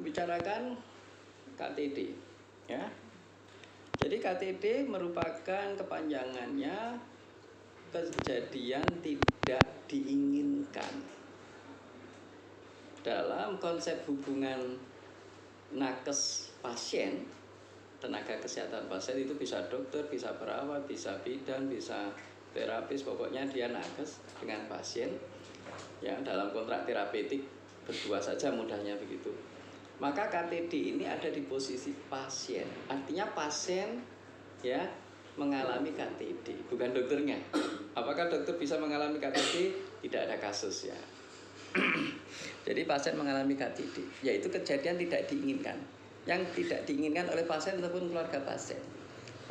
membicarakan KTD, ya. Jadi KTD merupakan kepanjangannya kejadian tidak diinginkan. Dalam konsep hubungan nakes pasien, tenaga kesehatan pasien itu bisa dokter, bisa perawat, bisa bidan, bisa terapis, pokoknya dia nakes dengan pasien. Ya, dalam kontrak terapeutik berdua saja mudahnya begitu. Maka KTD ini ada di posisi pasien. Artinya pasien ya mengalami KTD, bukan dokternya. Apakah dokter bisa mengalami KTD? Tidak ada kasus ya. Jadi pasien mengalami KTD, yaitu kejadian tidak diinginkan. Yang tidak diinginkan oleh pasien ataupun keluarga pasien,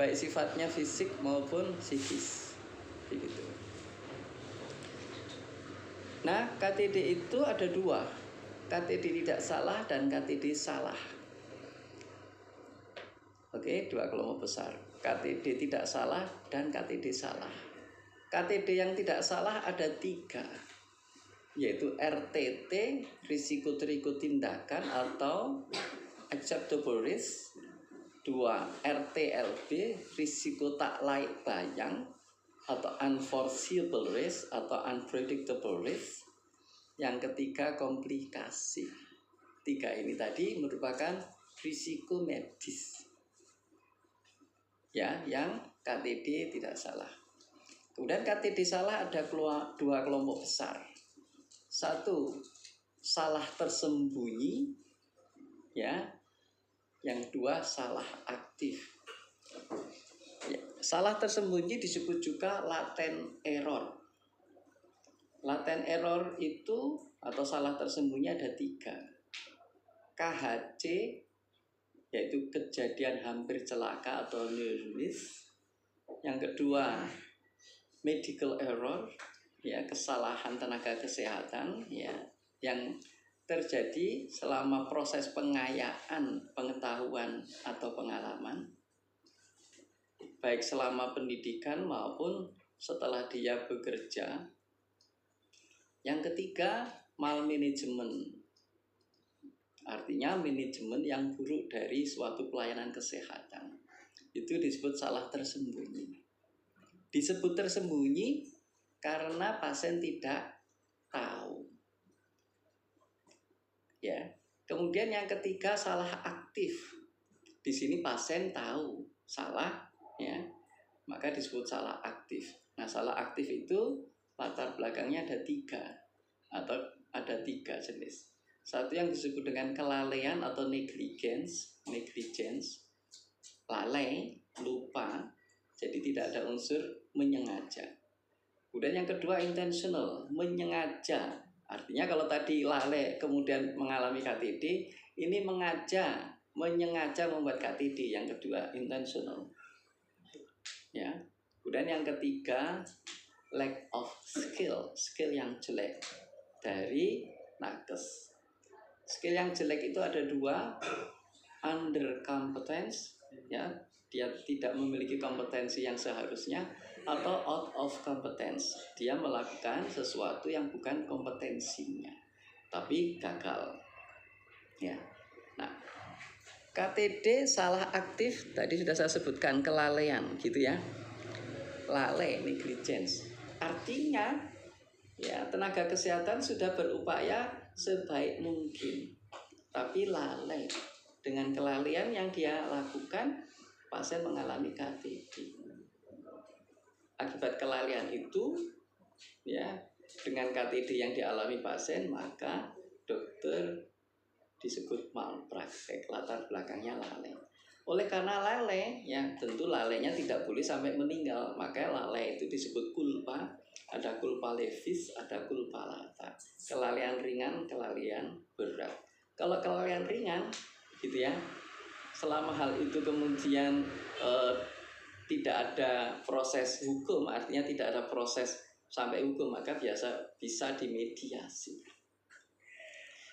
baik sifatnya fisik maupun psikis. Begitu. Nah, KTD itu ada dua. KTD tidak salah dan KTD salah. Oke, dua kelompok besar. KTD tidak salah dan KTD salah. KTD yang tidak salah ada tiga, yaitu RTT, risiko terikut tindakan atau acceptable risk. Dua, RTLB, risiko tak layak bayang atau unforeseeable risk atau unpredictable risk. Yang ketiga, komplikasi. Tiga ini tadi merupakan risiko medis ya, yang KTD tidak salah. Kemudian KTD salah ada dua kelompok besar. Satu, salah tersembunyi ya. Yang dua, salah aktif ya. Salah tersembunyi disebut juga latent error. Latent error itu atau salah tersembunyi ada tiga. KHC, yaitu kejadian hampir celaka atau near miss. Yang kedua, medical error, ya, kesalahan tenaga kesehatan ya, yang terjadi selama proses pengayaan pengetahuan atau pengalaman, baik selama pendidikan maupun setelah dia bekerja. Yang ketiga, malmanagement, artinya manajemen yang buruk dari suatu pelayanan kesehatan. Itu disebut salah tersembunyi. Disebut tersembunyi karena pasien tidak tahu. Ya. Kemudian yang ketiga, salah aktif. Di sini pasien tahu salah, ya, maka disebut salah aktif. Nah, salah aktif itu latar belakangnya ada tiga atau ada tiga jenis. Satu yang disebut dengan kelalaian atau negligence, lalai, lupa, jadi tidak ada unsur menyengaja. Kemudian yang kedua, intentional, menyengaja. Artinya kalau tadi lalai kemudian mengalami KTD, ini menyengaja membuat KTD. Yang kedua, intentional. Ya. Kemudian yang ketiga, lack of skill yang jelek dari nakes. Skill yang jelek itu ada dua, under competence, ya, dia tidak memiliki kompetensi yang seharusnya, atau out of competence, dia melakukan sesuatu yang bukan kompetensinya tapi gagal. Ya. Nah, KTD salah aktif tadi sudah saya sebutkan, kelalaian gitu ya. Lalai, negligence. Artinya ya, tenaga kesehatan sudah berupaya sebaik mungkin, tapi lalai. Dengan kelalaian yang dia lakukan, pasien mengalami KTD. Akibat kelalaian itu, ya, dengan KTD yang dialami pasien, maka dokter disebut malpraktek, latar belakangnya lalai. Oleh karena lalai, ya tentu lalainya tidak boleh sampai meninggal, maka lalai itu disebut culpa. Ada culpa levis, ada culpa lata. Kelalaian ringan, kelalaian berat. Kalau kelalaian ringan, gitu ya, selama hal itu kemudian tidak ada proses hukum, artinya tidak ada proses sampai hukum, maka biasa bisa dimediasi.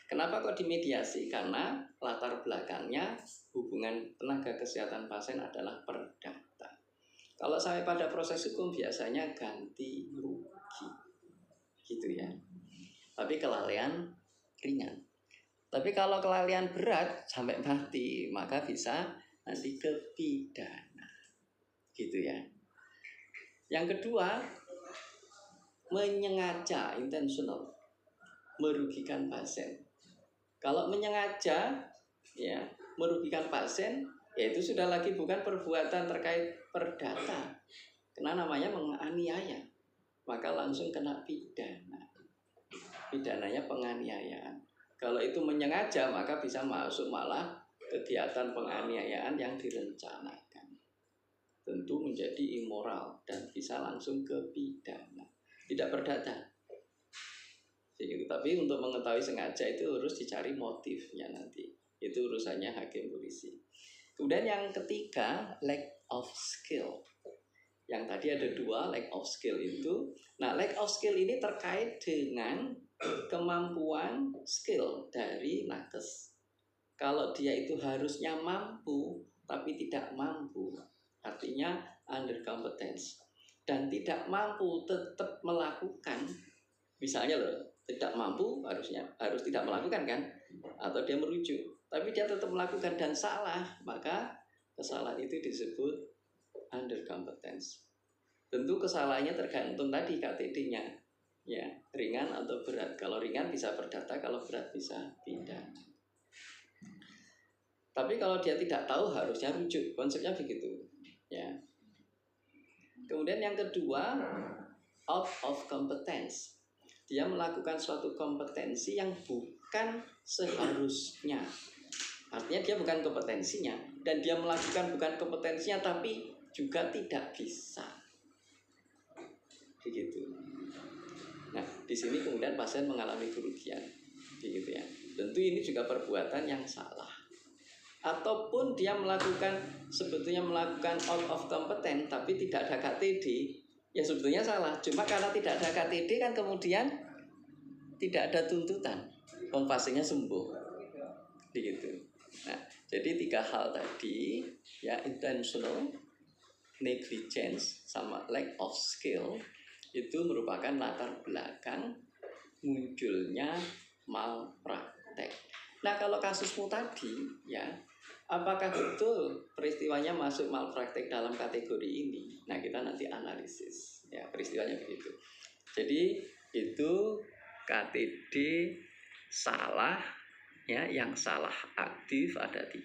Kenapa kok dimediasi? Karena latar belakangnya hubungan tenaga kesehatan pasien adalah perdata. Kalau sampai pada proses hukum biasanya ganti rugi, gitu ya. Tapi kelalaian ringan. Tapi kalau kelalaian berat sampai mati, maka bisa nanti ke pidana. Gitu ya. Yang kedua, menyengaja, intentional, merugikan pasien. Kalau menyengaja ya merugikan pasien, ya itu sudah lagi bukan perbuatan terkait perdata, karena namanya menganiaya, maka langsung kena pidana. Pidananya penganiayaan. Kalau itu menyengaja, maka bisa masuk malah kegiatan penganiayaan yang direncanakan. Tentu menjadi immoral dan bisa langsung ke pidana. Tidak perdata. Jadi, tapi untuk mengetahui sengaja itu harus dicari motifnya nanti. Itu urusannya hakim polisi. Kemudian yang ketiga, lack of skill. Yang tadi ada dua, lack of skill itu. Nah, lack of skill ini terkait dengan kemampuan skill dari nakes. Kalau dia itu harusnya mampu, tapi tidak mampu, artinya under competence. Dan tidak mampu tetap melakukan, misalnya loh, tidak mampu harus tidak melakukan kan, atau dia merujuk tapi dia tetap melakukan dan salah, maka kesalahan itu disebut under competence. Tentu kesalahannya tergantung tadi KTD-nya ya, ringan atau berat. Kalau ringan bisa perdata, kalau berat bisa pidana. Tapi kalau dia tidak tahu harusnya rujuk, konsepnya begitu ya. Kemudian yang kedua, out of competence. Dia melakukan suatu kompetensi yang bukan seharusnya. Artinya dia bukan kompetensinya, dan dia melakukan bukan kompetensinya tapi juga tidak bisa. Begitu. Nah, di sini kemudian pasien mengalami kerugian. Begitu ya. Tentu ini juga perbuatan yang salah. Ataupun dia sebetulnya melakukan out of competence tapi tidak ada KTD, ya sebetulnya salah. Cuma karena tidak ada KTD kan kemudian tidak ada tuntutan, pasiennya sembuh, begitu. Nah, jadi tiga hal tadi ya, intentional, negligence, sama lack of skill itu merupakan latar belakang munculnya malpraktek. Nah, kalau kasusmu tadi ya, apakah betul peristiwanya masuk malpraktek dalam kategori ini? Nah, kita nanti analisis ya peristiwanya begitu. Jadi itu KTD salah ya, yang salah aktif ada 3.